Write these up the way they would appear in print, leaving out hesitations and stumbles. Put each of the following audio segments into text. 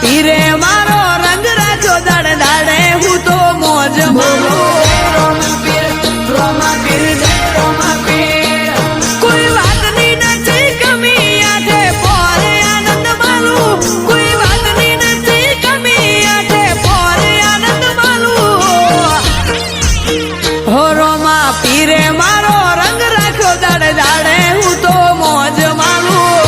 પીરે મારો રંગ રાખ્યો દાડે દાડે હું તો મોજ મારું રોમા પીર જય રોમા પીર કોઈ વાતની નથી કમી આઠે પોરે આનંદ માલું કોઈ વાતની નથી કમી આઠે પોરે આનંદ માલું હો રોમા પીરે મારો રંગ રાખ્યો દાડે દાડે હું તો મોજ માલું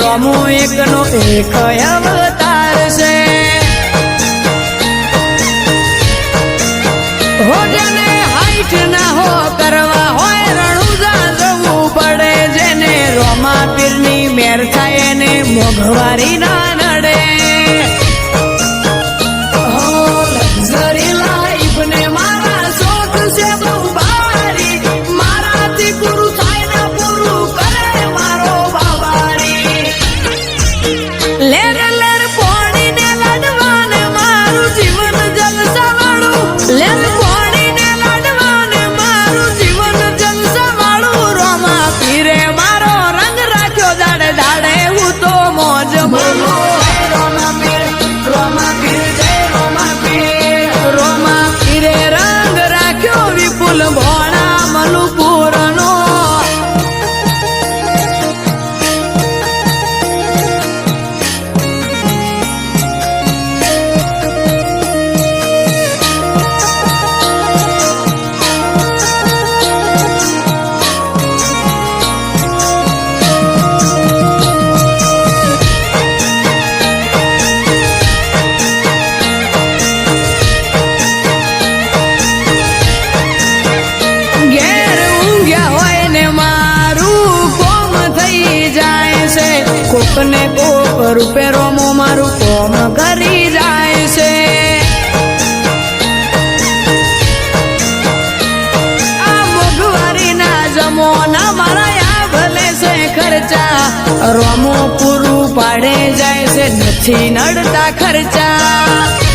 રોમો એકનો એક અવતાર છે હો જેને હાઈટ ના હો કરવા હોય રણુજા જવું પડે જેને રોમા પીરની મેર થાય એને મોઘવારી ના નડે હો લક્ઝરી લાઈફ ને મારા શોખ છે બહુ ભારી મારાથી પૂરું થાય ને પૂરું કરે મારો બાબારી લેર લેર પોણીને લાડવાને મારું જીવન જલસાવાળું લેર પોણીને લાડવાને મારું જીવન જલસાવાળું રોમા પીરે મારો રંગ રાખ્યો દાડે દાડે હું તો મોજ માલું રોમા પીર જય રોમા પીરે રંગ રાખ્યો વિપુલ ભોળા મલુપુરનો કોકને કોક રૂપે રોમો મારું કોમ કરી જાય છે આ મોઘવારી ના જમોના મારા ભલે છે ખર્ચા રોમો પૂરું પાડે જાય છે નથી નડતા ખર્ચા